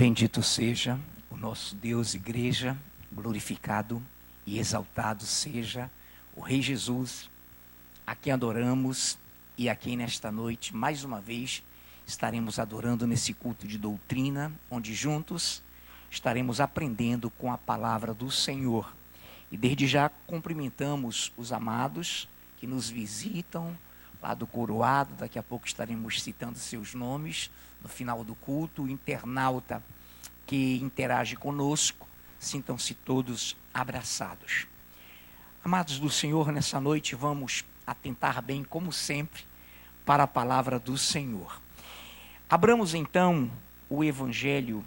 Bendito seja o nosso Deus, igreja, glorificado e exaltado seja o Rei Jesus, a quem adoramos e a quem nesta noite, mais uma vez, estaremos adorando nesse culto de doutrina, onde juntos estaremos aprendendo com a palavra do Senhor. E desde já cumprimentamos os amados que nos visitam lá do Coroado, daqui a pouco estaremos citando seus nomes no final do culto, o internauta que interage conosco, sintam-se todos abraçados. Amados do Senhor, nessa noite vamos atentar bem, como sempre, para a palavra do Senhor. Abramos então o Evangelho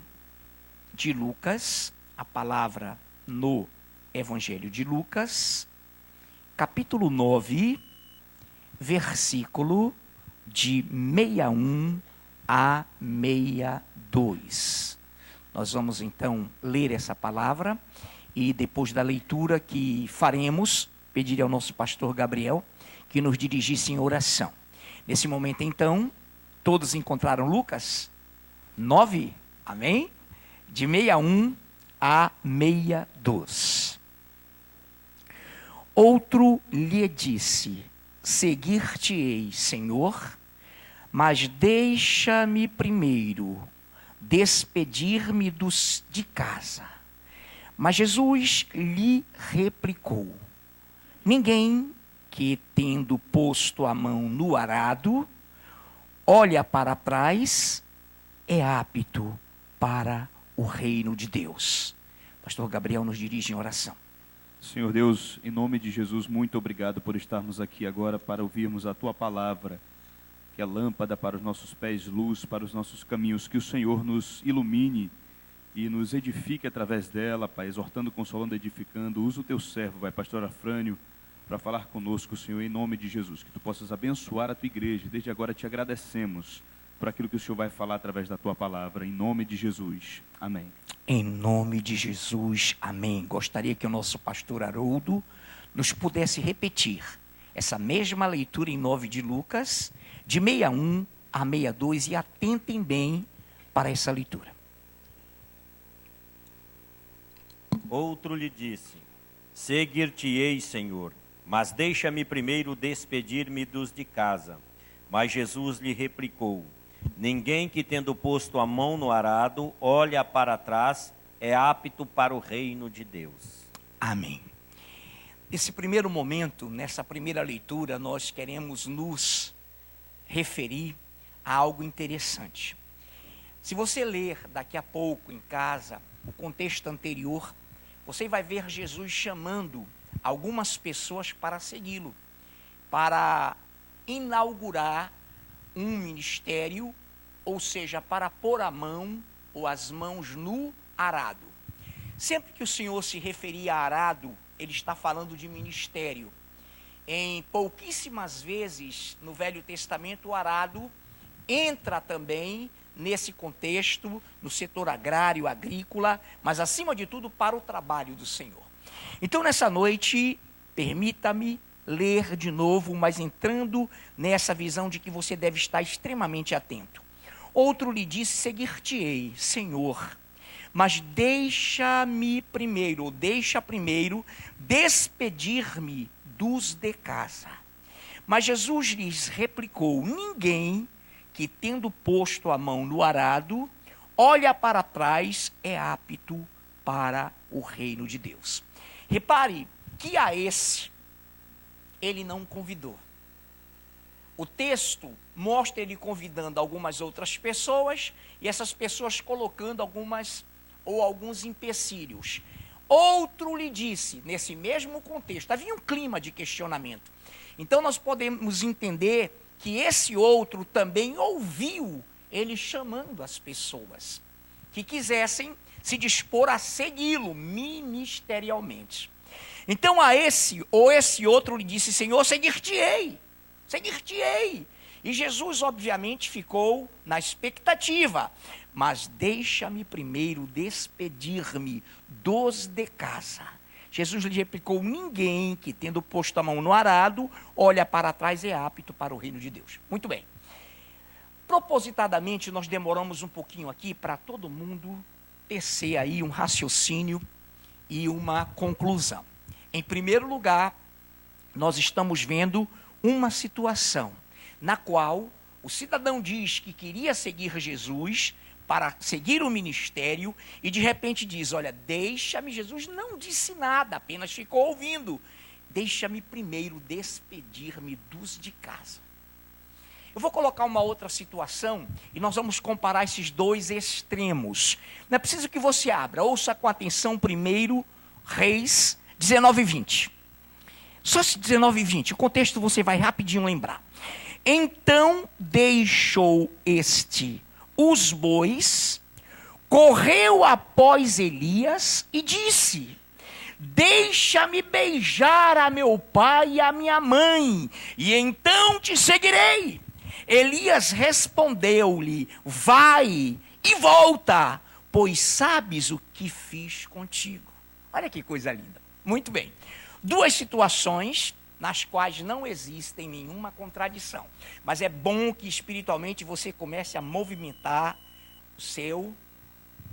de Lucas, a palavra no Evangelho de Lucas, capítulo 9, versículo de 61 a 62. Nós vamos então ler essa palavra e depois da leitura que faremos, pedir ao nosso pastor Gabriel que nos dirigisse em oração. Nesse momento então, todos encontraram Lucas 9, amém? De 61 a 62. Outro lhe disse: seguir-te-ei, Senhor, mas deixa-me primeiro despedir-me dos de casa. Mas Jesus lhe replicou: ninguém que, tendo posto a mão no arado, olha para trás, é apto para o reino de Deus. Pastor Gabriel nos dirige em oração. Senhor Deus, em nome de Jesus, muito obrigado por estarmos aqui agora para ouvirmos a Tua palavra, que é lâmpada para os nossos pés, luz para os nossos caminhos. Que o Senhor nos ilumine e nos edifique através dela, Pai, exortando, consolando, edificando. Usa o Teu servo, Pai, pastor Afrânio, para falar conosco, Senhor, em nome de Jesus. Que Tu possas abençoar a Tua igreja. Desde agora te agradecemos por aquilo que o Senhor vai falar através da Tua palavra, em nome de Jesus. Amém. Em nome de Jesus, amém. Gostaria que o nosso pastor Haroldo nos pudesse repetir essa mesma leitura em 9 de Lucas, de 61 a 62, e atentem bem para essa leitura. Outro lhe disse: seguir-te-ei, Senhor, mas deixa-me primeiro despedir-me dos de casa. Mas Jesus lhe replicou: ninguém que, tendo posto a mão no arado, olha para trás, é apto para o reino de Deus. Amém. Nesse primeiro momento, nessa primeira leitura, nós queremos nos referir a algo interessante. Se você ler daqui a pouco em casa o contexto anterior, você vai ver Jesus chamando algumas pessoas para segui-lo, para inaugurar um ministério, ou seja, para pôr a mão ou as mãos no arado. Sempre que o Senhor se referia a arado, ele está falando de ministério. Em pouquíssimas vezes no Velho Testamento o arado entra também nesse contexto, no setor agrário, agrícola, mas acima de tudo para o trabalho do Senhor. Então nessa noite, permita-me ler de novo, mas entrando nessa visão de que você deve estar extremamente atento. Outro lhe disse: seguir-te-ei, Senhor, mas deixa primeiro despedir-me dos de casa. Mas Jesus lhes replicou: ninguém que, tendo posto a mão no arado, olha para trás, é apto para o reino de Deus. Repare que a esse ele não convidou. O texto mostra ele convidando algumas outras pessoas e essas pessoas colocando alguns empecilhos. Outro lhe disse, nesse mesmo contexto, havia um clima de questionamento. Então nós podemos entender que esse outro também ouviu ele chamando as pessoas que quisessem se dispor a segui-lo ministerialmente. Então esse outro lhe disse: Senhor, seguir-te-ei. E Jesus obviamente ficou na expectativa: mas deixa-me primeiro despedir-me dos de casa. Jesus lhe replicou: ninguém que, tendo posto a mão no arado, olha para trás, é apto para o reino de Deus. Muito bem. Propositadamente, nós demoramos um pouquinho aqui para todo mundo tecer aí um raciocínio e uma conclusão. Em primeiro lugar, nós estamos vendo uma situação na qual o cidadão diz que queria seguir Jesus para seguir o ministério e de repente diz, olha, deixa-me, Jesus não disse nada, apenas ficou ouvindo. Deixa-me primeiro despedir-me dos de casa. Eu vou colocar uma outra situação e nós vamos comparar esses dois extremos. Não é preciso que você abra, ouça com atenção primeiro Reis 19 e 20. Só 19 e 20, o contexto você vai rapidinho lembrar. Então deixou este os bois, correu após Elias e disse, deixa-me beijar a meu pai e a minha mãe, e então te seguirei. Elias respondeu-lhe, vai e volta, pois sabes o que fiz contigo. Olha que coisa linda. Muito bem. Duas situações nas quais não existem nenhuma contradição. Mas é bom que espiritualmente você comece a movimentar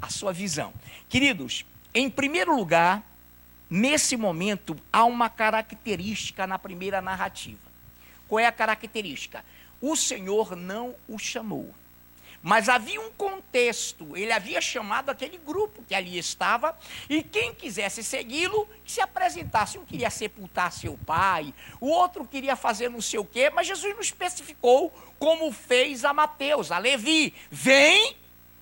a sua visão. Queridos, em primeiro lugar, nesse momento, há uma característica na primeira narrativa. Qual é a característica? O Senhor não o chamou. Mas havia um contexto, ele havia chamado aquele grupo que ali estava, e quem quisesse segui-lo, que se apresentasse. Um queria sepultar seu pai, o outro queria fazer não sei o quê, mas Jesus não especificou como fez a Mateus, a Levi, vem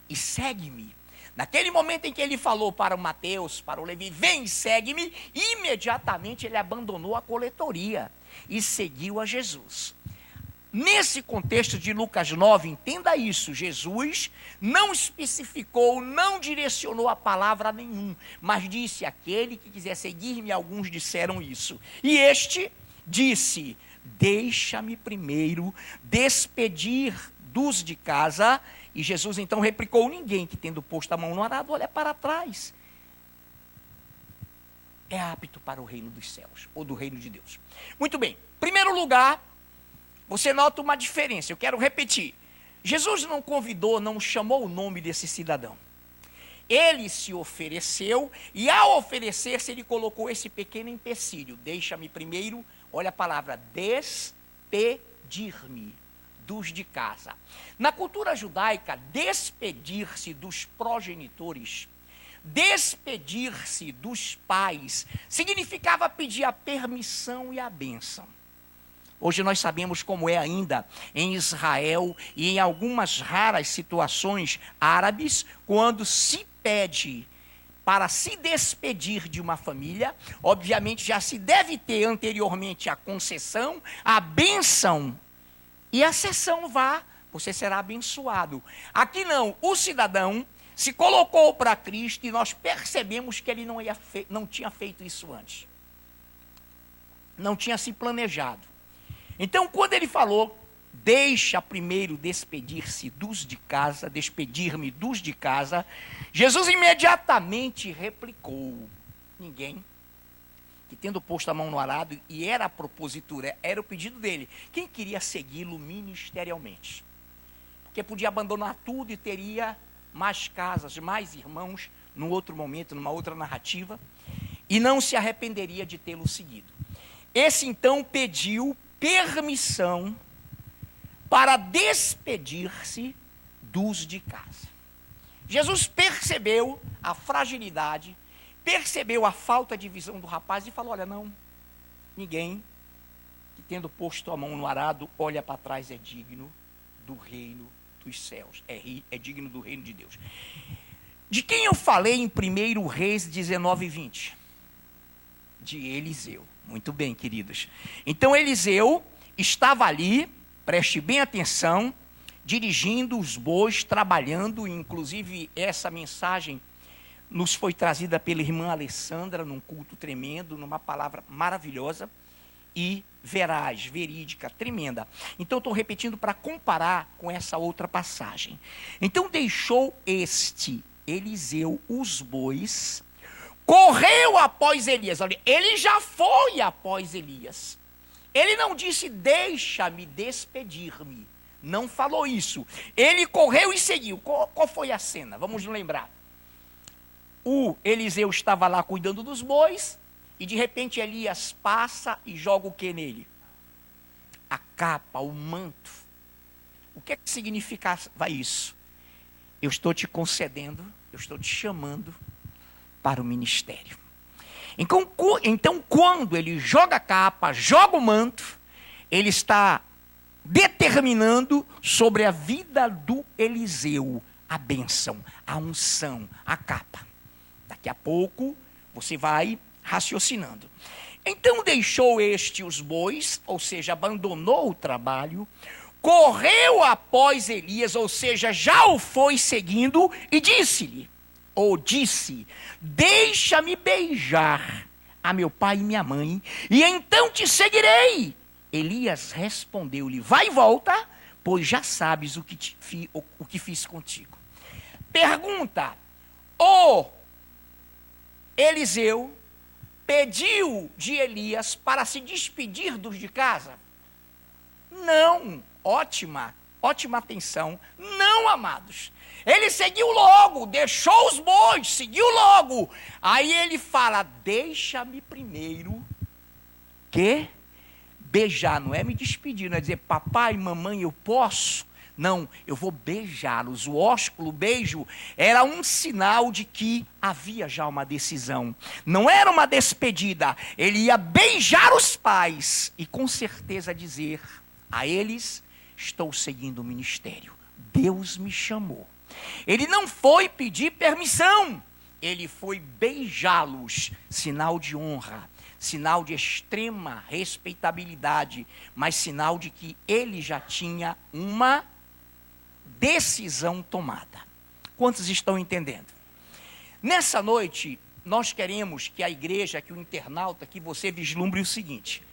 e segue-me. Naquele momento em que ele falou para o Mateus, para o Levi, vem e segue-me, imediatamente ele abandonou a coletoria e seguiu a Jesus. Nesse contexto de Lucas 9, entenda isso, Jesus não especificou, não direcionou a palavra a nenhum, mas disse, aquele que quiser seguir-me, alguns disseram isso. E este disse, deixa-me primeiro despedir dos de casa. E Jesus então replicou, ninguém que tendo posto a mão no arado, olha para trás, é apto para o reino dos céus, ou do reino de Deus. Muito bem, primeiro lugar, você nota uma diferença, eu quero repetir. Jesus não convidou, não chamou o nome desse cidadão. Ele se ofereceu, e ao oferecer-se, ele colocou esse pequeno empecilho. Deixa-me primeiro, olha a palavra, despedir-me dos de casa. Na cultura judaica, despedir-se dos progenitores, despedir-se dos pais, significava pedir a permissão e a bênção. Hoje nós sabemos como é ainda em Israel e em algumas raras situações árabes, quando se pede para se despedir de uma família, obviamente já se deve ter anteriormente a concessão, a bênção e a cessão vá, você será abençoado. Aqui não, o cidadão se colocou para Cristo e nós percebemos que ele não tinha feito isso antes. Não tinha se planejado. Então, quando ele falou, deixa primeiro despedir-se dos de casa, despedir-me dos de casa, Jesus imediatamente replicou, ninguém que tendo posto a mão no arado, e era a propositura, era o pedido dele, quem queria segui-lo ministerialmente? Porque podia abandonar tudo e teria mais casas, mais irmãos, num outro momento, numa outra narrativa, e não se arrependeria de tê-lo seguido. Esse então pediu permissão para despedir-se dos de casa. Jesus percebeu a fragilidade, percebeu a falta de visão do rapaz e falou, olha, não, ninguém que tendo posto a mão no arado, olha para trás, é digno do reino dos céus, é digno do reino de Deus. De quem eu falei em 1 Reis 19 e 20? De Eliseu. Muito bem, queridos. Então Eliseu estava ali, preste bem atenção, dirigindo os bois, trabalhando, inclusive essa mensagem nos foi trazida pela irmã Alessandra, num culto tremendo, numa palavra maravilhosa e veraz, verídica, tremenda. Então estou repetindo para comparar com essa outra passagem. Então deixou Eliseu os bois, correu após Elias. Olha, ele já foi após Elias. Ele não disse, deixa-me despedir-me. Não falou isso. Ele correu e seguiu. Qual foi a cena? Vamos lembrar. O Eliseu estava lá cuidando dos bois, e de repente Elias passa e joga o que nele? A capa, o manto. O que significava isso? Eu estou te concedendo, eu estou te chamando para o ministério. Então, quando ele joga a capa, joga o manto, ele está determinando sobre a vida do Eliseu a bênção, a unção, a capa. Daqui a pouco você vai raciocinando. Então deixou este os bois, ou seja, abandonou o trabalho, correu após Elias, ou seja, já o foi seguindo, e disse-lhe, ou disse, deixa-me beijar a meu pai e minha mãe, e então te seguirei. Elias respondeu-lhe, vai e volta, pois já sabes o que fiz contigo. Pergunta, o Eliseu pediu de Elias para se despedir dos de casa? Não, ótima atenção. Não, amados. Ele seguiu logo, deixou os bois, seguiu logo. Aí ele fala, deixa-me primeiro beijar, não é me despedir, não é dizer, papai, mamãe, eu posso? Não, eu vou beijá-los. O ósculo, o beijo, era um sinal de que havia já uma decisão. Não era uma despedida. Ele ia beijar os pais e com certeza dizer a eles, estou seguindo o ministério. Deus me chamou. Ele não foi pedir permissão. Ele foi beijá-los, sinal de honra, sinal de extrema respeitabilidade, mas sinal de que ele já tinha uma decisão tomada. Quantos estão entendendo? Nessa noite, nós queremos que a igreja, que o internauta, que você vislumbre o seguinte.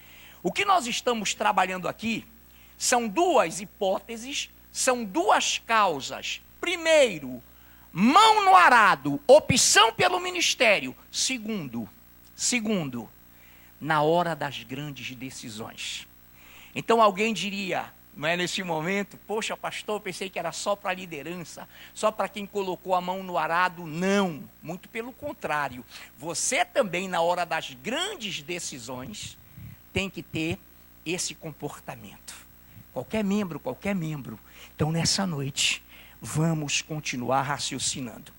O que nós estamos trabalhando aqui são duas hipóteses, são duas causas. Primeiro, mão no arado, opção pelo ministério. Segundo, na hora das grandes decisões. Então alguém diria, não é nesse momento, poxa pastor, eu pensei que era só para a liderança, só para quem colocou a mão no arado. Não, muito pelo contrário. Você também na hora das grandes decisões tem que ter esse comportamento. Qualquer membro. Então nessa noite, vamos continuar raciocinando.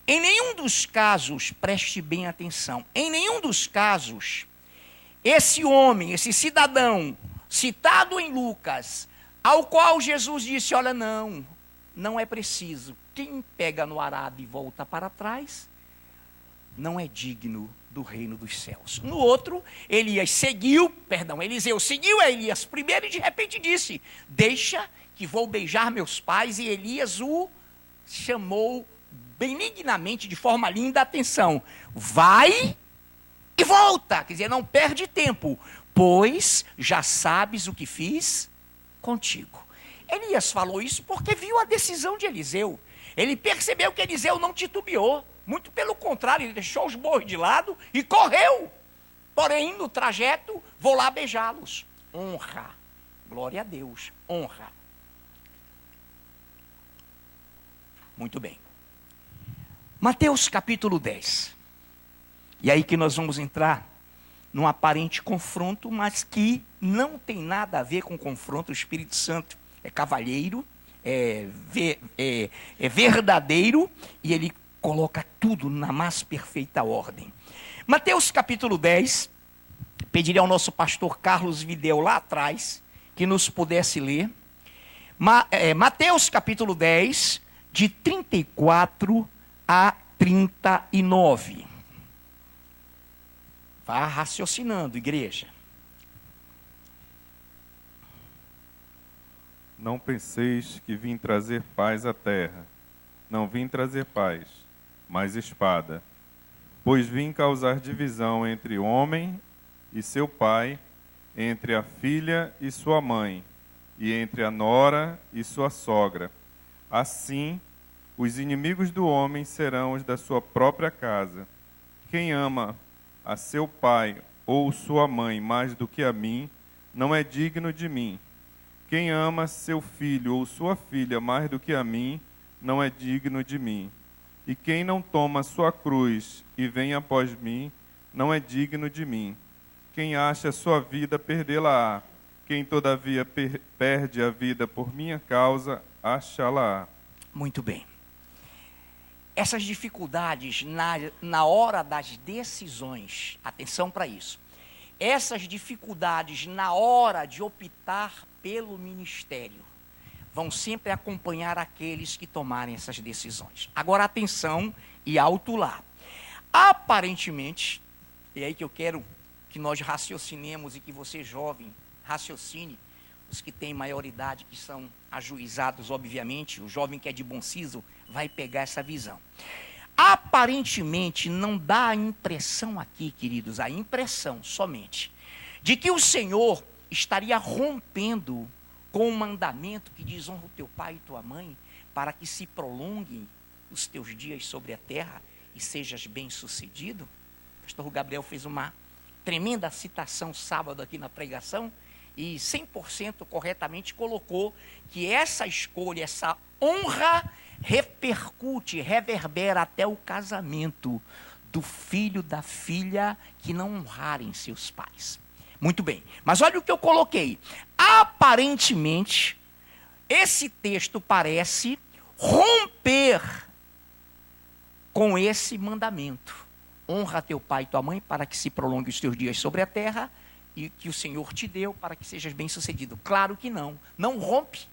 Em nenhum dos casos, preste bem atenção, em nenhum dos casos, esse homem, esse cidadão, citado em Lucas, ao qual Jesus disse, olha, não é preciso. Quem pega no arado e volta para trás, não é digno do reino dos céus. No outro, Eliseu seguiu a Elias primeiro e de repente disse, deixa que vou beijar meus pais, e Elias o chamou benignamente, de forma linda, atenção, vai e volta, quer dizer, não perde tempo, pois já sabes o que fiz contigo. Elias falou isso porque viu a decisão de Eliseu. Ele percebeu que Eliseu não titubeou, muito pelo contrário, ele deixou os bois de lado e correu. Porém, no trajeto, vou lá beijá-los. Honra, glória a Deus, honra. Muito bem. Mateus capítulo 10. E aí que nós vamos entrar num aparente confronto, mas que não tem nada a ver com confronto. O Espírito Santo é cavalheiro, é verdadeiro, e ele coloca tudo na mais perfeita ordem. Mateus capítulo 10, pediria ao nosso pastor Carlos Videl lá atrás, que nos pudesse ler. Mateus capítulo 10, de 34 a 39. Vá raciocinando, igreja. Não penseis que vim trazer paz à terra. Não vim trazer paz, mas espada. Pois vim causar divisão entre homem e seu pai, entre a filha e sua mãe, e entre a nora e sua sogra. Assim, os inimigos do homem serão os da sua própria casa. Quem ama a seu pai ou sua mãe mais do que a mim, não é digno de mim. Quem ama seu filho ou sua filha mais do que a mim, não é digno de mim. E quem não toma sua cruz e vem após mim, não é digno de mim. Quem acha sua vida, perdê-la-á. Quem, todavia, perde a vida por minha causa, achá-la-á. Muito bem. Essas dificuldades na hora das decisões, atenção para isso. Essas dificuldades na hora de optar pelo ministério vão sempre acompanhar aqueles que tomarem essas decisões. Agora, atenção e alto lá. Aparentemente, é aí que eu quero que nós raciocinemos e que você, jovem, raciocine, os que têm maioridade, que são ajuizados, obviamente, o jovem que é de bom siso vai pegar essa visão. Aparentemente, não dá a impressão aqui, queridos, a impressão somente, de que o Senhor estaria rompendo com o mandamento que diz: honra o teu pai e tua mãe, para que se prolonguem os teus dias sobre a terra e sejas bem-sucedido. O pastor Gabriel fez uma tremenda citação sábado aqui na pregação, e 100% corretamente colocou que essa escolha, essa honra, repercute, reverbera até o casamento do filho, da filha, que não honrarem seus pais. Muito bem, mas olha o que eu coloquei. Aparentemente, esse texto parece romper com esse mandamento. Honra teu pai e tua mãe para que se prolongue os teus dias sobre a terra e que o Senhor te deu para que sejas bem-sucedido. Claro que não, não rompe.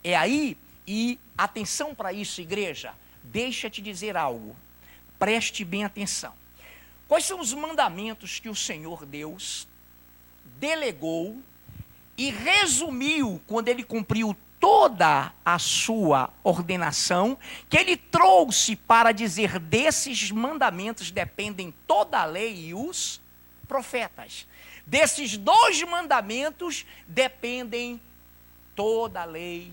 É aí, e atenção para isso, igreja, deixa-te dizer algo, preste bem atenção. Quais são os mandamentos que o Senhor Deus delegou e resumiu quando ele cumpriu toda a sua ordenação, que ele trouxe para dizer: desses mandamentos dependem toda a lei e os profetas. Desses 2 mandamentos dependem toda a lei,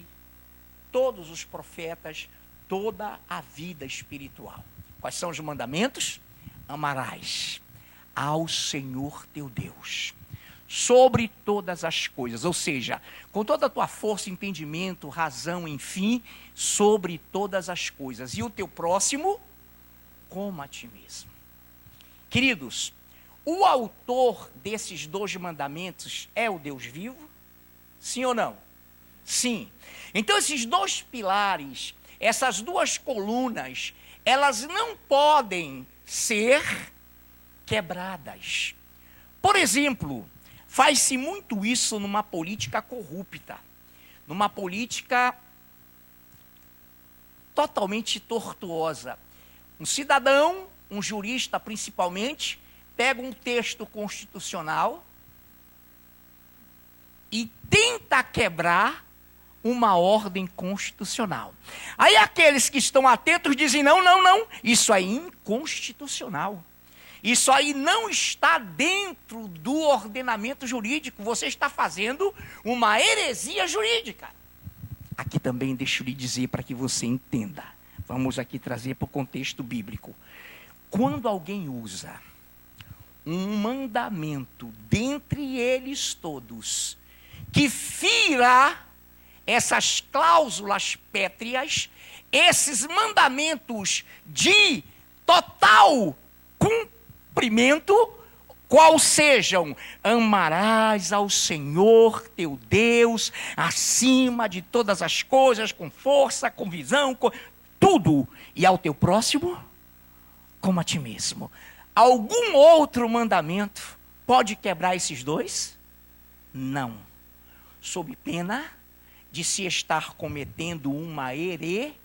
todos os profetas, toda a vida espiritual. Quais são os mandamentos? Amarás ao Senhor teu Deus sobre todas as coisas, ou seja, com toda a tua força, entendimento, razão, enfim, sobre todas as coisas. E o teu próximo, como a ti mesmo. Queridos, o autor desses 2 mandamentos é o Deus vivo? Sim ou não? Sim. Então esses 2 pilares, essas 2 colunas, elas não podem ser quebradas. Por exemplo, faz-se muito isso numa política corrupta, numa política totalmente tortuosa. Um cidadão, um jurista principalmente, pega um texto constitucional e tenta quebrar uma ordem constitucional. Aí aqueles que estão atentos dizem: não, isso é inconstitucional. Isso aí não está dentro do ordenamento jurídico. Você está fazendo uma heresia jurídica. Aqui também deixa eu lhe dizer para que você entenda. Vamos aqui trazer para o contexto bíblico. Quando alguém usa um mandamento dentre eles todos, que fira essas cláusulas pétreas, esses mandamentos de total cumprimento, qual sejam: amarás ao Senhor teu Deus acima de todas as coisas, com força, com visão, com tudo, e ao teu próximo como a ti mesmo. Algum outro mandamento pode quebrar esses 2? Não. Sob pena de se estar cometendo uma heresia.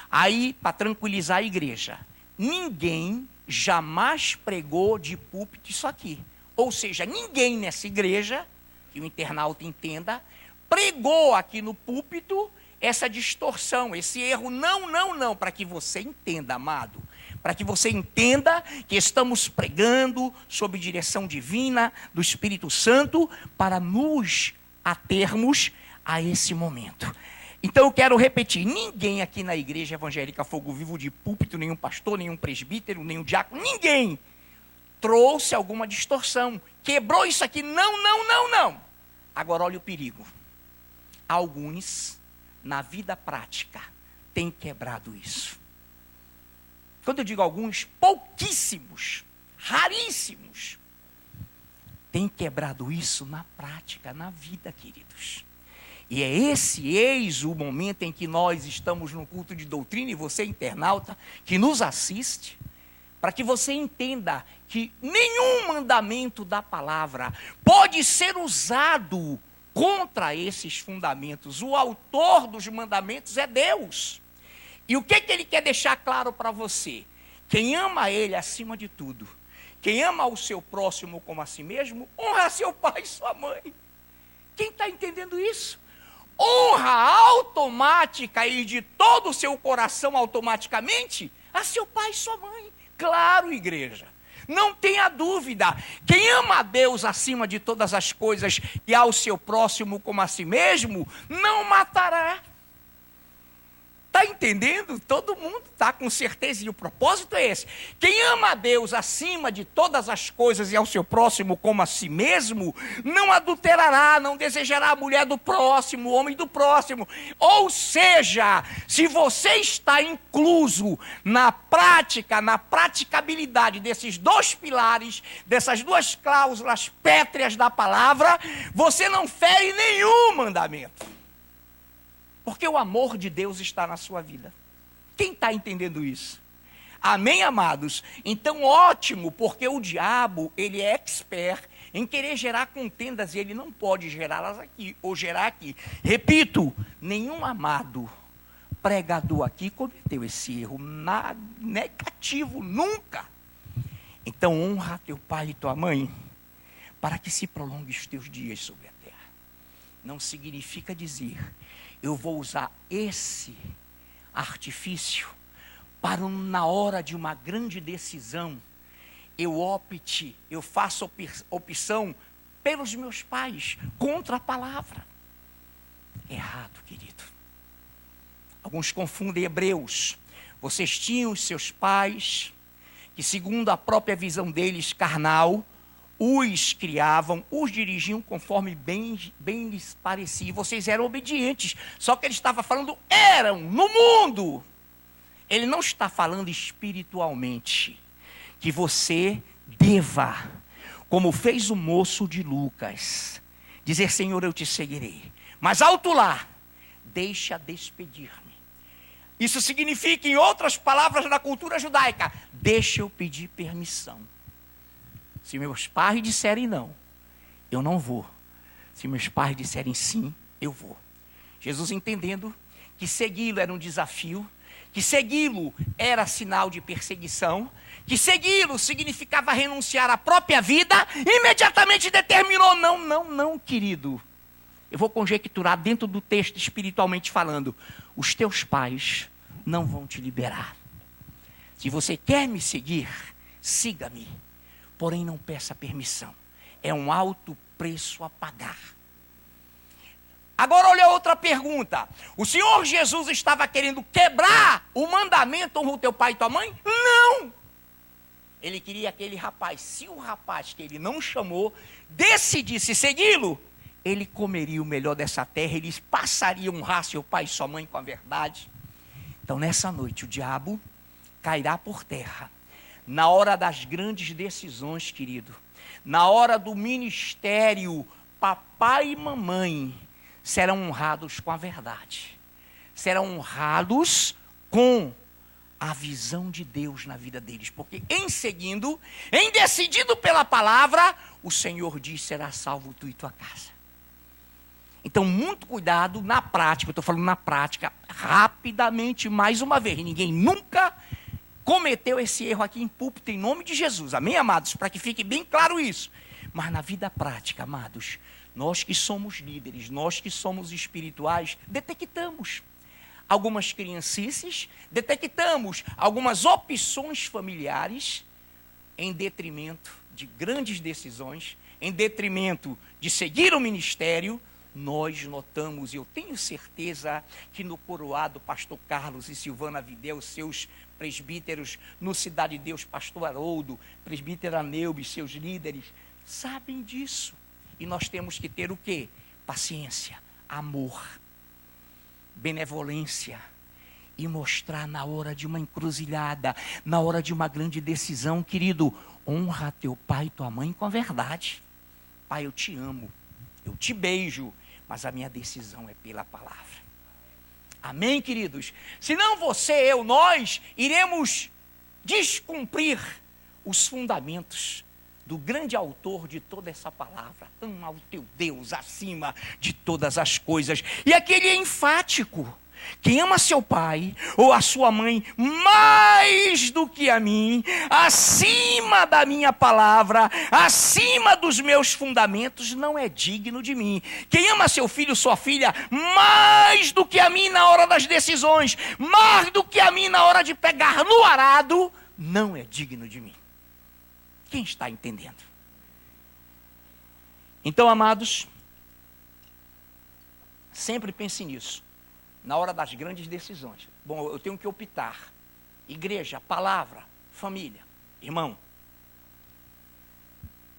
Aí, para tranquilizar a igreja, ninguém jamais pregou de púlpito isso aqui. Ou seja, ninguém nessa igreja, que o internauta entenda, pregou aqui no púlpito essa distorção, esse erro. Não, para que você entenda, amado. Para que você entenda que estamos pregando sob direção divina do Espírito Santo para nos atermos a esse momento. Então eu quero repetir: ninguém aqui na Igreja Evangélica Fogo Vivo de púlpito, nenhum pastor, nenhum presbítero, nenhum diácono, ninguém trouxe alguma distorção, quebrou isso aqui. Não. Agora olha o perigo. Alguns, na vida prática, têm quebrado isso. Quando eu digo alguns, pouquíssimos, raríssimos, têm quebrado isso na prática, na vida, queridos. E é eis o momento em que nós estamos no culto de doutrina, e você, internauta, que nos assiste, para que você entenda que nenhum mandamento da palavra pode ser usado contra esses fundamentos. O autor dos mandamentos é Deus. E o que ele quer deixar claro para você? Quem ama Ele acima de tudo, quem ama o seu próximo como a si mesmo, honra seu pai e sua mãe. Quem está entendendo isso? Honra automática e de todo o seu coração automaticamente a seu pai e sua mãe. Claro, igreja. Não tenha dúvida. Quem ama a Deus acima de todas as coisas e ao seu próximo como a si mesmo, não matará. Está entendendo? Todo mundo está com certeza, e o propósito é esse. Quem ama a Deus acima de todas as coisas e ao seu próximo como a si mesmo, não adulterará, não desejará a mulher do próximo, o homem do próximo. Ou seja, se você está incluso na prática, na praticabilidade desses dois pilares, dessas duas cláusulas pétreas da palavra, você não fere nenhum mandamento. Porque o amor de Deus está na sua vida. Quem está entendendo isso? Amém, amados? Então, ótimo, porque o diabo, ele é expert em querer gerar contendas, e ele não pode gerá-las aqui, ou gerar aqui. Repito, nenhum amado pregador aqui cometeu esse erro negativo, nunca. Então, honra teu pai e tua mãe, para que se prolongue os teus dias sobre a terra. Não significa dizer, eu vou usar esse artifício para na hora de uma grande decisão, eu faço opção pelos meus pais, contra a palavra. Errado, querido. Alguns confundem Hebreus. Vocês tinham os seus pais, que segundo a própria visão deles, carnal, os criavam, os dirigiam conforme bem lhes parecia. Vocês eram obedientes. Só que ele estava falando, eram no mundo. Ele não está falando espiritualmente. Que você deva, como fez o moço de Lucas, dizer, Senhor, eu te seguirei. Mas alto lá, deixa despedir-me. Isso significa, em outras palavras na cultura judaica, deixa eu pedir permissão. Se meus pais disserem não, eu não vou. Se meus pais disserem sim, eu vou. Jesus entendendo que segui-lo era um desafio, que segui-lo era sinal de perseguição, que segui-lo significava renunciar à própria vida, imediatamente determinou, não, querido. Eu vou conjecturar dentro do texto espiritualmente falando, os teus pais não vão te liberar. Se você quer me seguir, siga-me. Porém, não peça permissão. É um alto preço a pagar. Agora, olha outra pergunta. O Senhor Jesus estava querendo quebrar o mandamento, honra o teu pai e tua mãe? Não! Ele queria aquele rapaz. Se o rapaz que ele não chamou decidisse segui-lo, ele comeria o melhor dessa terra, ele passaria a honrar seu pai e sua mãe com a verdade. Então, nessa noite, o diabo cairá por terra. Na hora das grandes decisões, querido, na hora do ministério, papai e mamãe serão honrados com a verdade. Serão honrados com a visão de Deus na vida deles. Porque em seguindo, em decidido pela palavra, o Senhor diz, será salvo tu e tua casa. Então, muito cuidado na prática, eu estou falando na prática, rapidamente, mais uma vez, ninguém nunca cometeu esse erro aqui em púlpito, em nome de Jesus, amém, amados? Para que fique bem claro isso. Mas na vida prática, amados, nós que somos líderes, nós que somos espirituais, detectamos algumas criancices, detectamos algumas opções familiares em detrimento de grandes decisões, em detrimento de seguir o ministério. Nós notamos, e eu tenho certeza que no coroado, pastor Carlos e Silvana Videl, seus presbíteros, no Cidade de Deus, pastor Haroldo, presbítero Neube, seus líderes, sabem disso. E nós temos que ter o quê? paciência, amor, benevolência, e mostrar na hora de uma encruzilhada, na hora de uma grande decisão, querido, honra teu pai e tua mãe com a verdade. Pai, eu te amo, eu te beijo, mas a minha decisão é pela palavra. Amém, queridos? Senão você, eu, nós iremos descumprir os fundamentos do grande autor de toda essa palavra. Ama o teu Deus acima de todas as coisas. E aqui ele é enfático. Quem ama seu pai ou a sua mãe mais do que a mim, acima da minha palavra, acima dos meus fundamentos, não é digno de mim. Quem ama seu filho ou sua filha mais do que a mim na hora das decisões, mais do que a mim na hora de pegar no arado, não é digno de mim. Quem está entendendo? Então, amados, sempre pense nisso. Na hora das grandes decisões. Bom, eu tenho que optar. Igreja, palavra, família, irmão.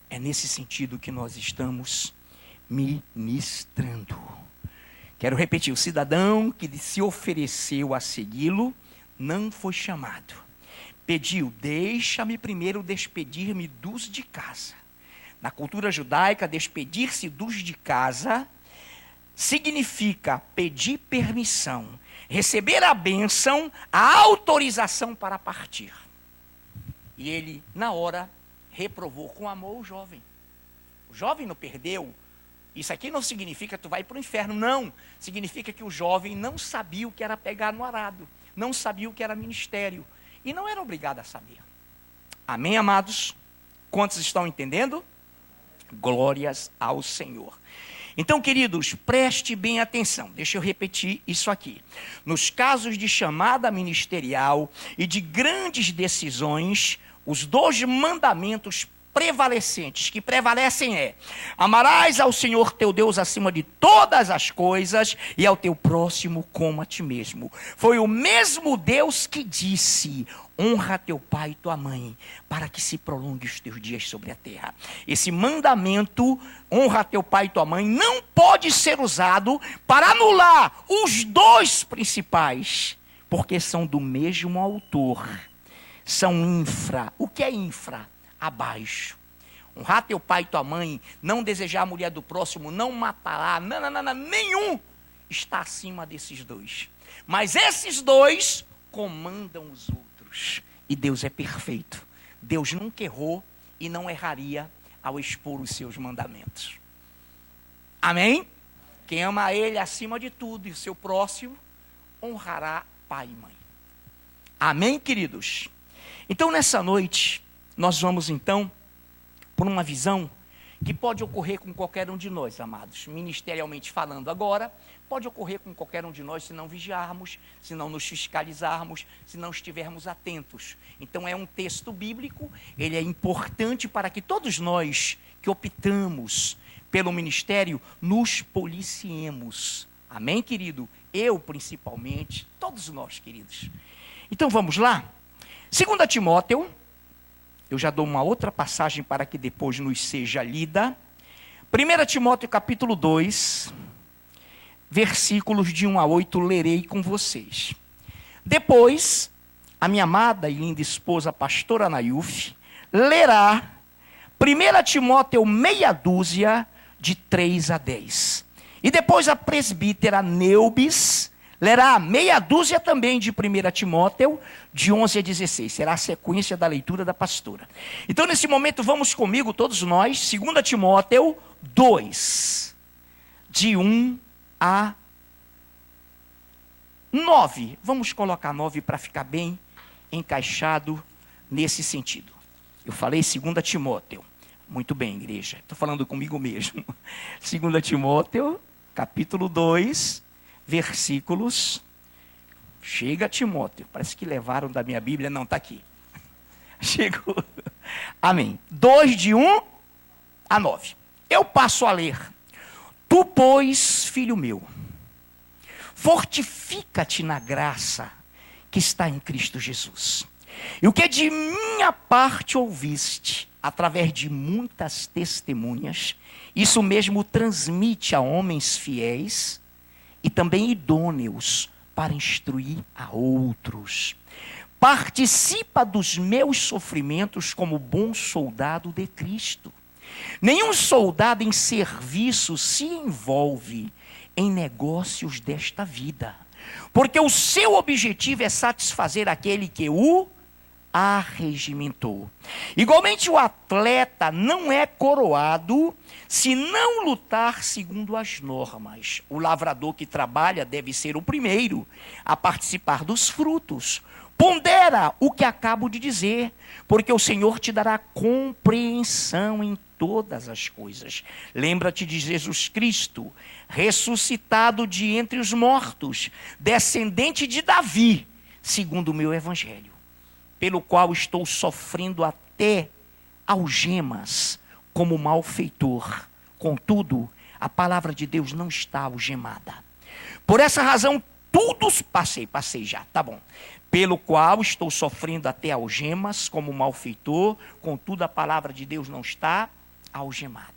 É nesse sentido que nós estamos ministrando. Quero repetir, o cidadão que se ofereceu a segui-lo não foi chamado. Pediu, deixa-me primeiro despedir-me dos de casa. Na cultura judaica, despedir-se dos de casa significa pedir permissão, receber a bênção, a autorização para partir. E ele, na hora, reprovou com amor o jovem. O jovem não perdeu. Isso aqui não significa que tu vai para o inferno, não. Significa que o jovem não sabia o que era pegar no arado, não sabia o que era ministério, e não era obrigado a saber. Amém, amados? Quantos estão entendendo? Glórias ao Senhor. Então, queridos, preste bem atenção. Deixa eu repetir isso aqui. Nos casos de chamada ministerial e de grandes decisões, os 2 mandamentos prevalecentes, que prevalecem amarás ao Senhor teu Deus acima de todas as coisas e ao teu próximo como a ti mesmo. Foi o mesmo Deus que disse, honra teu pai e tua mãe, para que se prolongue os teus dias sobre a terra. Esse mandamento, honra teu pai e tua mãe, não pode ser usado para anular os 2 principais, porque são do mesmo autor. São infra. O que é infra? Abaixo. Honrar teu pai e tua mãe, não desejar a mulher do próximo, não matará, nenhum está acima desses 2. Mas esses 2 comandam os outros. E Deus é perfeito. Deus nunca errou e não erraria ao expor os seus mandamentos. Amém? Quem ama a Ele acima de tudo e o seu próximo, honrará pai e mãe. Amém, queridos? Então, nessa noite, nós vamos então por uma visão que pode ocorrer com qualquer um de nós, amados. Ministerialmente falando agora, pode ocorrer com qualquer um de nós se não vigiarmos, se não nos fiscalizarmos, se não estivermos atentos. Então é um texto bíblico, ele é importante para que todos nós que optamos pelo ministério nos policiemos. Amém, querido? Eu principalmente, todos nós, queridos. Então vamos lá? 2 Timóteo, eu já dou uma outra passagem para que depois nos seja lida. 1 Timóteo capítulo 2, versículos de 1 a 8, lerei com vocês. Depois, a minha amada e linda esposa, pastora Nayuf, lerá 1 Timóteo meia dúzia, de 3 a 10. E depois a presbítera Neubis lerá meia dúzia também de 1 Timóteo, de 11 a 16. Será a sequência da leitura da pastora. Então, nesse momento, vamos comigo, todos nós, 2 Timóteo 2, de 1 a 9. Vamos colocar 9 para ficar bem encaixado nesse sentido. Eu falei 2 Timóteo. Muito bem, igreja. Estou falando comigo mesmo. 2 Timóteo, capítulo 2, versículos. Chega, Timóteo. Parece que levaram da minha Bíblia. Não, está aqui. Chegou. Amém. 2, de 1 a 9. Eu passo a ler. Tu, pois, filho meu, fortifica-te na graça que está em Cristo Jesus. E o que de minha parte ouviste através de muitas testemunhas. Isso mesmo transmite a homens fiéis e também idôneos para instruir a outros. Participa dos meus sofrimentos como bom soldado de Cristo. Nenhum soldado em serviço se envolve em negócios desta vida, porque o seu objetivo é satisfazer aquele que o arregimentou. Igualmente, o atleta não é coroado se não lutar segundo as normas. O lavrador que trabalha deve ser o primeiro a participar dos frutos. Pondera o que acabo de dizer, porque o Senhor te dará compreensão em todas as coisas. Lembra-te de Jesus Cristo, ressuscitado de entre os mortos, descendente de Davi, segundo o meu evangelho, pelo qual estou sofrendo até algemas como malfeitor. Contudo, a palavra de Deus não está algemada. Por essa razão, passei já, tá bom. Pelo qual estou sofrendo até algemas como malfeitor, contudo a palavra de Deus não está algemada.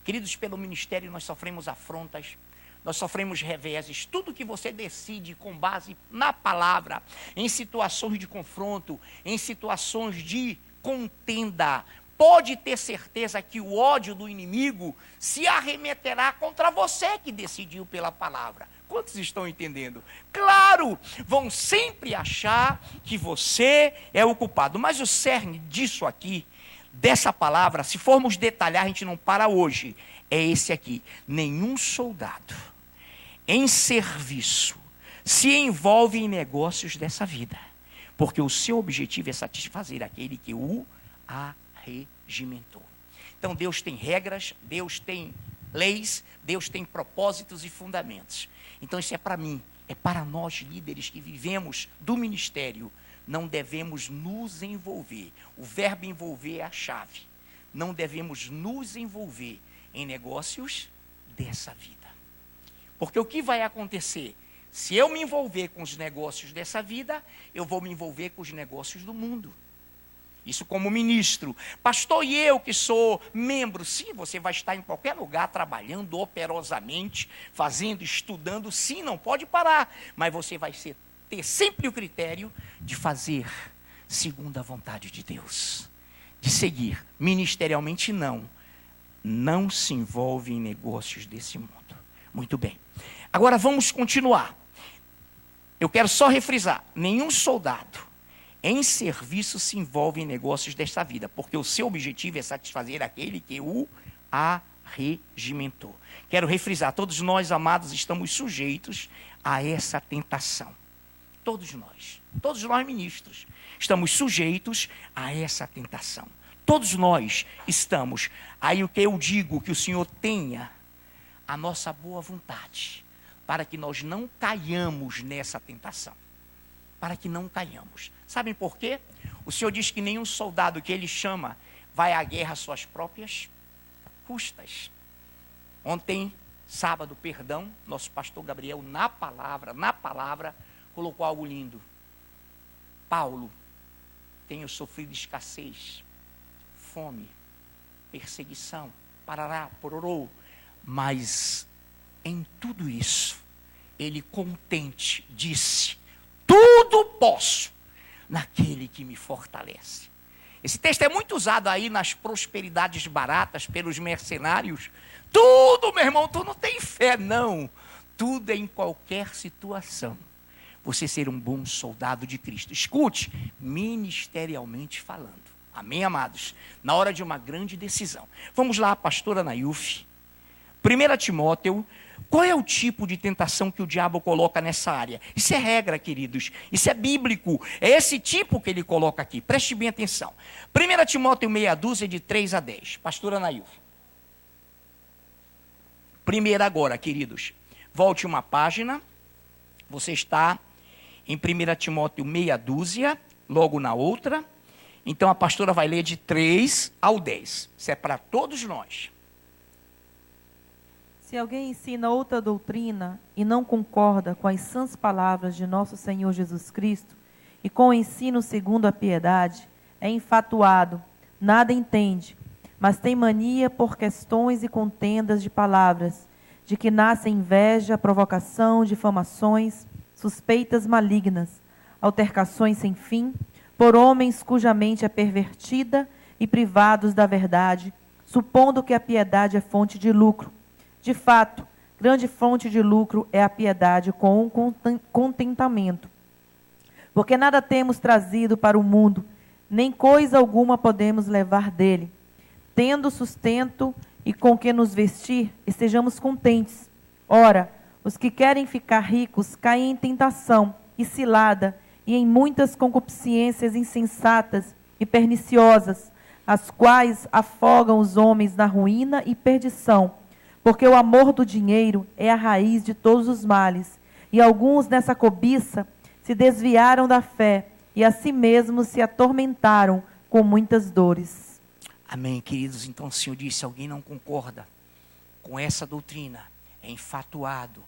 Queridos, pelo ministério nós sofremos afrontas, nós sofremos reveses. Tudo que você decide com base na palavra, em situações de confronto, em situações de contenda, pode ter certeza que o ódio do inimigo se arremeterá contra você que decidiu pela palavra. Quantos estão entendendo? Claro, vão sempre achar que você é o culpado. Mas o cerne disso aqui, dessa palavra, se formos detalhar, a gente não para hoje, é esse aqui. Nenhum soldado em serviço se envolve em negócios dessa vida, porque o seu objetivo é satisfazer aquele que o arregimentou. Então Deus tem regras, Deus tem leis, Deus tem propósitos e fundamentos. Então isso é para mim, é para nós líderes que vivemos do ministério. Não devemos nos envolver. O verbo envolver é a chave. Não devemos nos envolver em negócios dessa vida. Porque o que vai acontecer? Se eu me envolver com os negócios dessa vida, eu vou me envolver com os negócios do mundo. Isso como ministro. Pastor, e eu que sou membro? Sim, você vai estar em qualquer lugar trabalhando operosamente, fazendo, estudando. Sim, não pode parar. Mas você vai ter sempre o critério de fazer segundo a vontade de Deus. De seguir. Ministerialmente não. Não se envolve em negócios desse mundo. Muito bem. Agora vamos continuar. Eu quero só refrisar. Nenhum soldado em serviço se envolve em negócios desta vida, porque o seu objetivo é satisfazer aquele que o arregimentou. Quero refrisar, todos nós, amados, estamos sujeitos a essa tentação. Todos nós ministros, estamos sujeitos a essa tentação. Todos nós estamos. Aí o que eu digo, que o Senhor tenha a nossa boa vontade, para que nós não caiamos nessa tentação. Para que não caiamos. Sabem por quê? O Senhor diz que nenhum soldado que Ele chama vai à guerra às suas próprias custas. Ontem, sábado, nosso pastor Gabriel, na palavra, colocou algo lindo. Paulo, tenho sofrido escassez, fome, perseguição, parará, pororô, mas em tudo isso, ele contente disse: tudo posso naquele que me fortalece. Esse texto é muito usado aí nas prosperidades baratas pelos mercenários. Tudo, meu irmão, tu não tem fé, não. Tudo é em qualquer situação. Você ser um bom soldado de Cristo. Escute, ministerialmente falando. Amém, amados? Na hora de uma grande decisão. Vamos lá, pastora Nayuf. 1 Timóteo. Qual é o tipo de tentação que o diabo coloca nessa área? Isso é regra, queridos. Isso é bíblico. É esse tipo que ele coloca aqui. Preste bem atenção. 1 Timóteo meia dúzia, de 3 a 10. Pastora Nayuf. Primeiro agora, queridos. Volte uma página. Você está em 1 Timóteo meia dúzia, logo na outra. Então a pastora vai ler de 3 ao 10. Isso é para todos nós. Se alguém ensina outra doutrina e não concorda com as sãs palavras de nosso Senhor Jesus Cristo e com o ensino segundo a piedade, é infatuado, nada entende, mas tem mania por questões e contendas de palavras, de que nascem inveja, provocação, difamações, suspeitas malignas, altercações sem fim, por homens cuja mente é pervertida e privados da verdade, supondo que a piedade é fonte de lucro. De fato, grande fonte de lucro é a piedade com o contentamento. Porque nada temos trazido para o mundo, nem coisa alguma podemos levar dele. Tendo sustento e com que nos vestir, estejamos contentes. Ora, os que querem ficar ricos caem em tentação e cilada, e em muitas concupiscências insensatas e perniciosas, as quais afogam os homens na ruína e perdição. Porque o amor do dinheiro é a raiz de todos os males, e alguns nessa cobiça se desviaram da fé, e a si mesmos se atormentaram com muitas dores. Amém, queridos. Então o Senhor disse, alguém não concorda com essa doutrina, é enfatuado,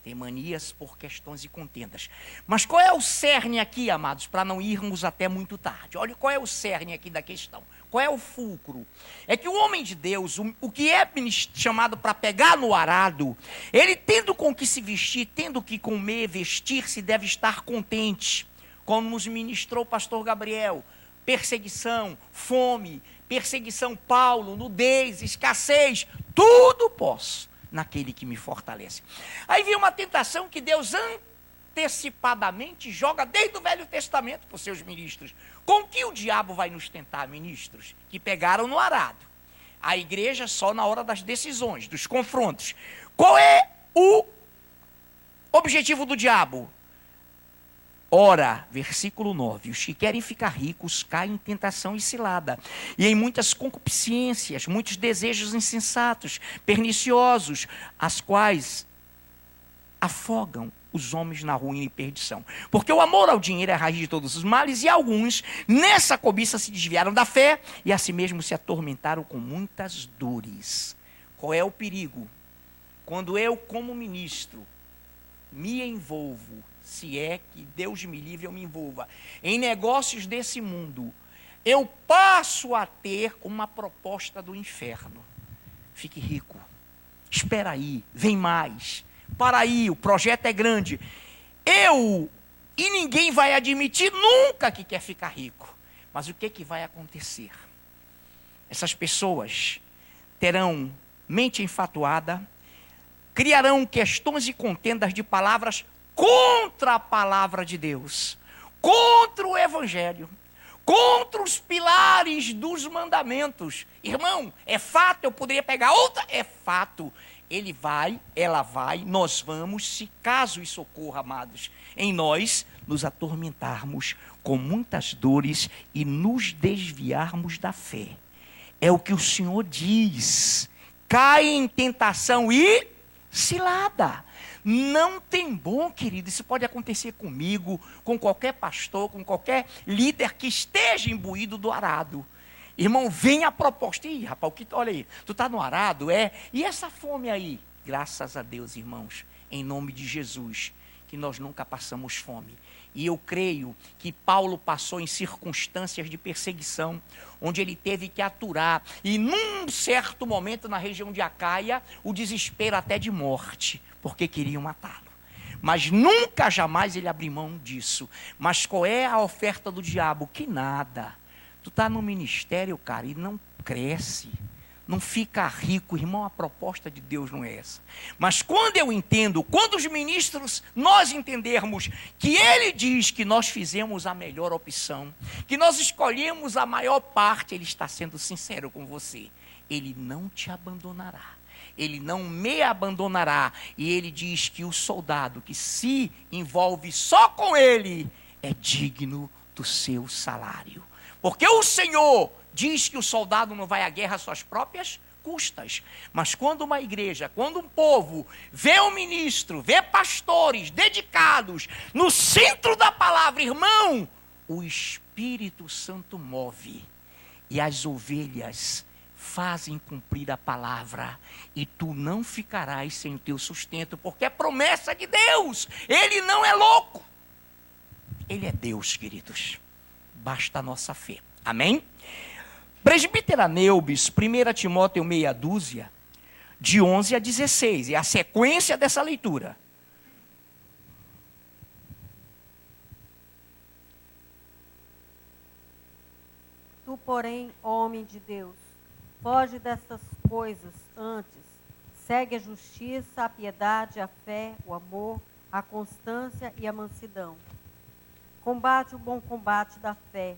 tem manias por questões e contendas. Mas qual é o cerne aqui, amados, para não irmos até muito tarde? Olha qual é o cerne aqui da questão. Qual é o fulcro? É que o homem de Deus, o que é chamado para pegar no arado, ele tendo com que se vestir, tendo que comer, vestir-se, deve estar contente. Como nos ministrou o pastor Gabriel, perseguição, fome, perseguição, Paulo, nudez, escassez, tudo posso naquele que me fortalece. Aí vem uma tentação que Deus antecipadamente joga desde o Velho Testamento para os seus ministros. Com que o diabo vai nos tentar, ministros? Que pegaram no arado. A igreja só na hora das decisões, dos confrontos. Qual é o objetivo do diabo? Ora, versículo 9, os que querem ficar ricos caem em tentação e cilada, e em muitas concupiscências, muitos desejos insensatos, perniciosos, as quais afogam os homens na ruína e perdição. Porque o amor ao dinheiro é a raiz de todos os males, e alguns nessa cobiça se desviaram da fé, e a si mesmos se atormentaram com muitas dores. Qual é o perigo? Quando eu, como ministro, me envolvo, se é que Deus me livre, eu me envolva em negócios desse mundo, eu passo a ter uma proposta do inferno. Fique rico, espera aí, vem mais, para aí, o projeto é grande. E ninguém vai admitir nunca que quer ficar rico. Mas o que vai acontecer? Essas pessoas terão mente enfatuada, criarão questões e contendas de palavras contra a palavra de Deus, contra o Evangelho, contra os pilares dos mandamentos. Irmão, é fato, eu poderia pegar outra, é fato. Ele vai, ela vai, nós vamos, se caso isso ocorra, amados, em nós nos atormentarmos com muitas dores e nos desviarmos da fé. É o que o Senhor diz. Cai em tentação e cilada. Não tem bom, querido, isso pode acontecer comigo, com qualquer pastor, com qualquer líder que esteja imbuído do arado. Irmão, vem a proposta. Ih, rapaz, olha aí, tu está no arado, e essa fome aí? Graças a Deus, irmãos, em nome de Jesus, que nós nunca passamos fome. E eu creio que Paulo passou em circunstâncias de perseguição, onde ele teve que aturar, e num certo momento na região de Acaia, o desespero até de morte, porque queriam matá-lo. Mas nunca, jamais ele abriu mão disso. Mas qual é a oferta do diabo? Que nada. Tu está no ministério, cara, e não cresce. Não fica rico, irmão, a proposta de Deus não é essa. Mas quando eu entendo, quando os ministros, nós entendermos que ele diz que nós fizemos a melhor opção, que nós escolhemos a maior parte, ele está sendo sincero com você. Ele não te abandonará. Ele não me abandonará. E ele diz que o soldado que se envolve só com ele é digno do seu salário. Porque o Senhor diz que o soldado não vai à guerra às suas próprias custas. Mas quando uma igreja, quando um povo vê um ministro, vê pastores dedicados no centro da palavra, irmão, o Espírito Santo move e as ovelhas fazem cumprir a palavra, e tu não ficarás sem o teu sustento, porque é promessa de Deus. Ele não é louco, ele é Deus, queridos. Basta a nossa fé. Amém? Presbítera Neubis, 1 Timóteo meia dúzia, de 11 a 16, é a sequência dessa leitura. Tu, porém, homem de Deus, foge dessas coisas antes, segue a justiça, a piedade, a fé, o amor, a constância e a mansidão. Combate o bom combate da fé,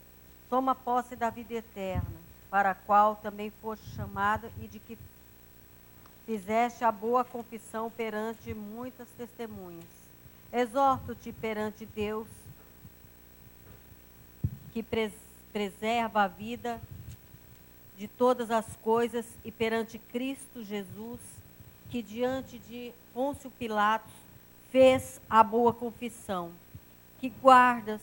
toma posse da vida eterna, para a qual também foste chamado e de que fizeste a boa confissão perante muitas testemunhas. Exorto-te perante Deus, que preserva a vida de todas as coisas, e perante Cristo Jesus, que diante de Pôncio Pilatos fez a boa confissão, que guardas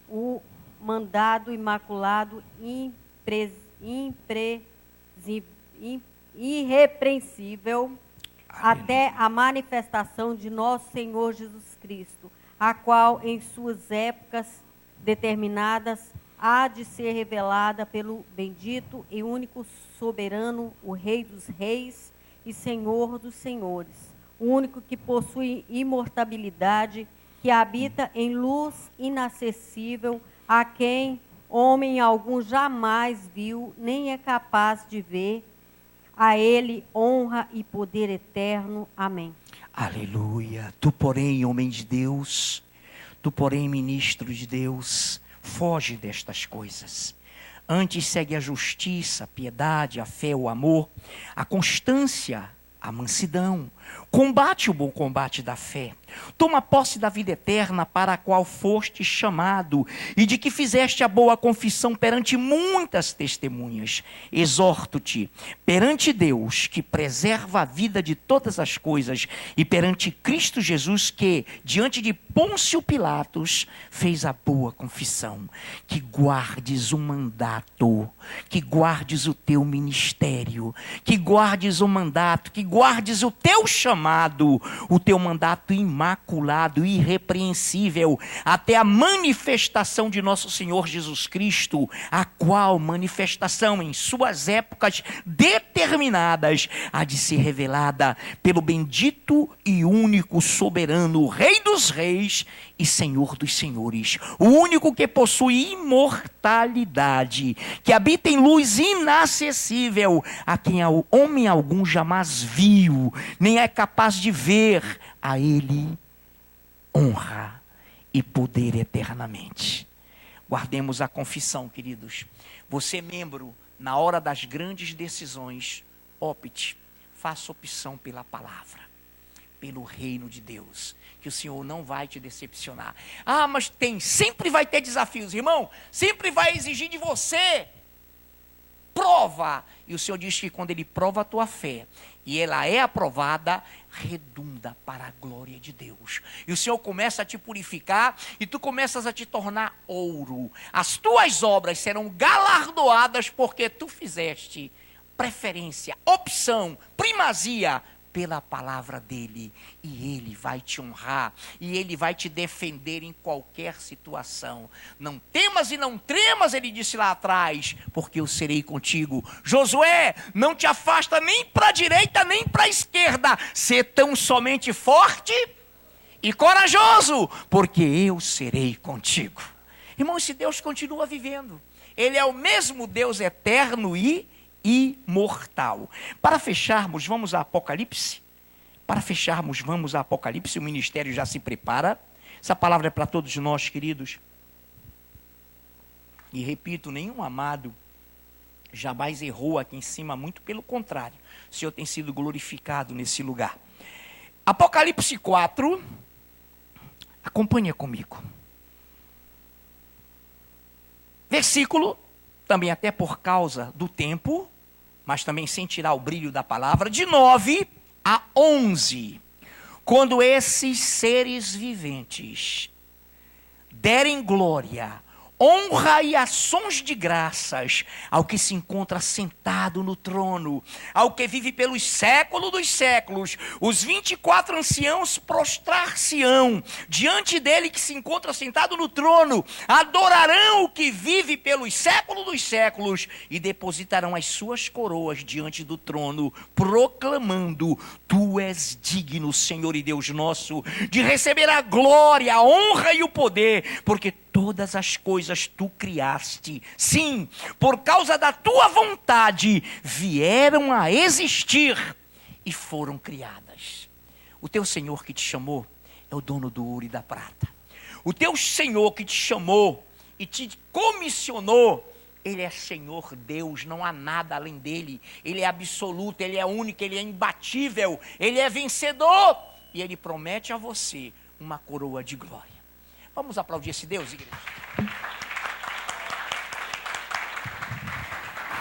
o mandado imaculado irrepreensível até a manifestação de nosso Senhor Jesus Cristo, a qual em suas épocas determinadas há de ser revelada pelo bendito e único soberano, o Rei dos Reis e Senhor dos Senhores, o único que possui imortalidade, que habita em luz inacessível, a quem homem algum jamais viu, nem é capaz de ver. A ele honra e poder eterno. Amém. Aleluia. Tu, porém, homem de Deus, tu, porém, ministro de Deus, foge destas coisas. Antes segue a justiça, a piedade, a fé, o amor, a constância, a mansidão. Combate o bom combate da fé. Toma posse da vida eterna, para a qual foste chamado, e de que fizeste a boa confissão perante muitas testemunhas. Exorto-te perante Deus, que preserva a vida de todas as coisas, e perante Cristo Jesus, que diante de Pôncio Pilatos fez a boa confissão, que guardes o mandato, que guardes o teu ministério, que guardes o mandato, que guardes o teu chamado, o teu mandato imaculado, irrepreensível, até a manifestação de nosso Senhor Jesus Cristo, a qual manifestação em suas épocas determinadas há de ser revelada pelo bendito e único soberano, Rei dos Reis e Senhor dos Senhores, o único que possui imortalidade, que habita em luz inacessível, a quem homem algum jamais viu, nem é capaz de ver. A ele honra e poder eternamente. Guardemos a confissão, queridos. Você, membro, na hora das grandes decisões, opte, faça opção pela palavra, pelo reino de Deus, que o Senhor não vai te decepcionar. Ah, mas sempre vai ter desafios, irmão, sempre vai exigir de você prova. E o Senhor diz que quando Ele prova a tua fé, e ela é aprovada, redunda para a glória de Deus. E o Senhor começa a te purificar, e tu começas a te tornar ouro. As tuas obras serão galardoadas, porque tu fizeste preferência, opção, primazia pela palavra dele, e ele vai te honrar, e ele vai te defender em qualquer situação. Não temas e não tremas, ele disse lá atrás, porque eu serei contigo. Josué, não te afasta nem para a direita nem para a esquerda, sê tão somente forte e corajoso, porque eu serei contigo. Irmão, esse Deus continua vivendo, ele é o mesmo Deus eterno e imortal. Para fecharmos, vamos a Apocalipse. O ministério já se prepara. Essa palavra é para todos nós, queridos. E repito, nenhum amado jamais errou aqui em cima, muito pelo contrário. O Senhor tem sido glorificado nesse lugar. Apocalipse 4, acompanha comigo. Versículo, também até por causa do tempo, mas também sem tirar o brilho da palavra, de 9 a 11. Quando esses seres viventes derem glória, honra e ações de graças ao que se encontra sentado no trono, ao que vive pelos séculos dos séculos. Os 24 anciãos prostrar-se-ão diante dele que se encontra sentado no trono, adorarão o que vive pelos séculos dos séculos e depositarão as suas coroas diante do trono, proclamando: Tu és digno, Senhor e Deus nosso, de receber a glória, a honra e o poder, porque todas as coisas tu criaste. Sim, por causa da tua vontade vieram a existir e foram criadas. O teu Senhor que te chamou é o dono do ouro e da prata. O teu Senhor que te chamou e te comissionou, Ele é Senhor Deus, não há nada além dele. Ele é absoluto, Ele é único, Ele é imbatível, Ele é vencedor. E Ele promete a você uma coroa de glória. Vamos aplaudir esse Deus, igreja.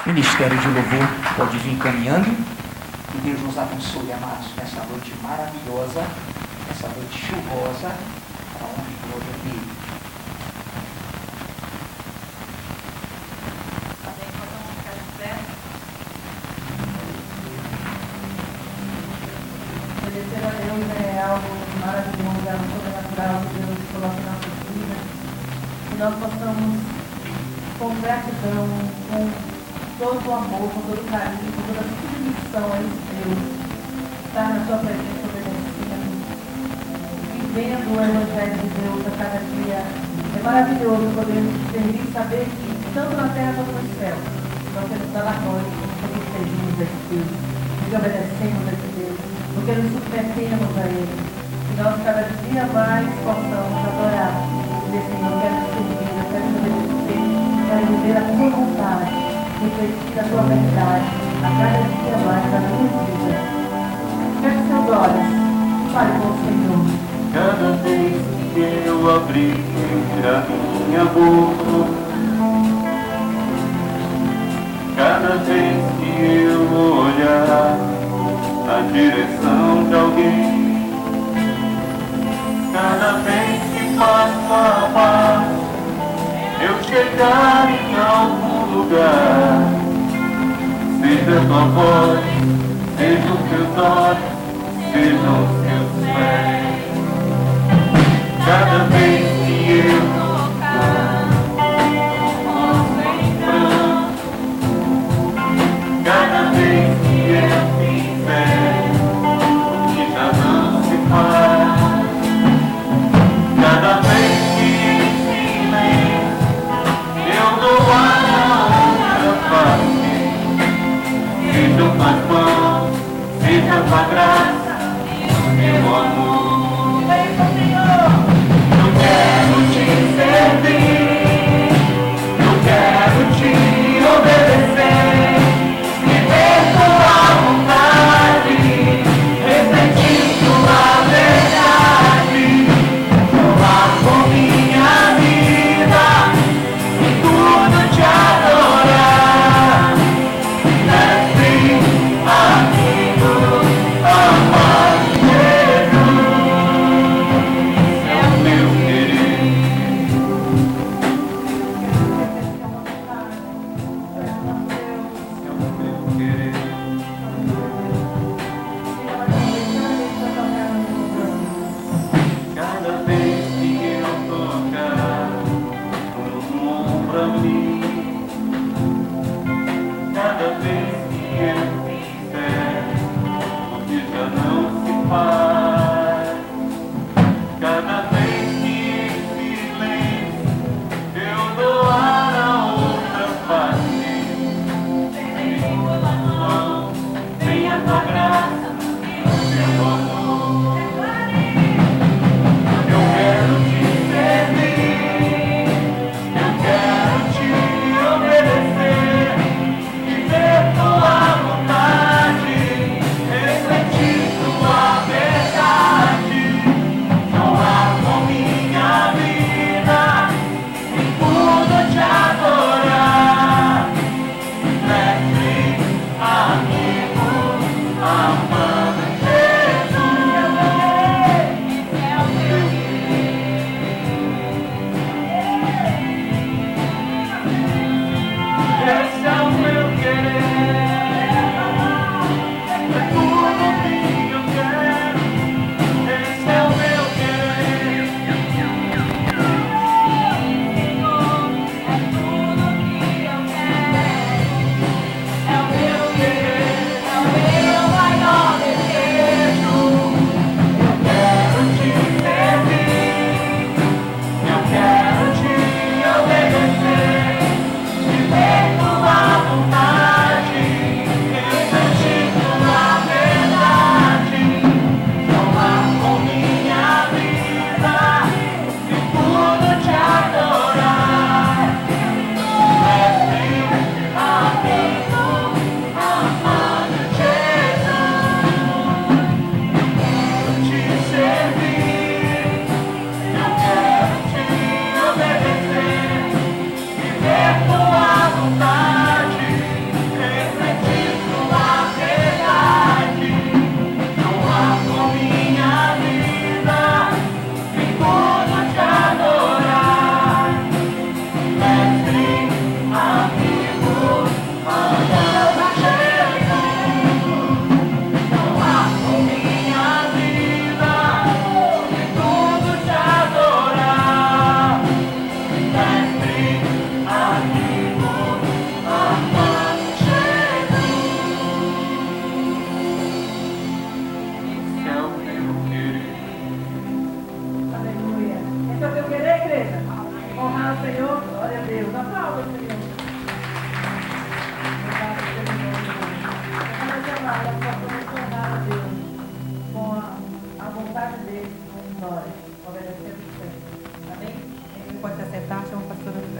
Ministério de louvor pode vir caminhando. Que Deus nos abençoe, amados, nessa noite maravilhosa, nessa noite chuvosa, para a honra e glória dele. Obedecer a Deus é algo maravilhoso, é algo sobrenatural que Deus coloca em nossas vidas. Que nós possamos, com gratidão, com todo o amor, com todo o carinho, com toda a submissão a esse Deus, estar na sua presença obedecendo, vivendo o Evangelho de Deus a cada dia. É maravilhoso poder servir e saber que, tanto na terra quanto no céu, nós temos galardões, porque servimos a esse Deus, porque obedecemos a esse Deus, porque nos submetemos a Ele. Que nós cada dia mais possamos adorar e dizer: Senhor, eu quero te servir, eu quero te obedecer, eu quero viver a tua vontade, refletir a tua verdade a cada dia mais da minha vida. Feche seus olhos, fale com o Senhor. Cada vez que eu abrir a minha boca, cada vez que eu olhar na direção de alguém, cada vez que passo a passo eu chegar em algum lugar, seja a tua voz, seja os teus olhos, sejam os teus pés.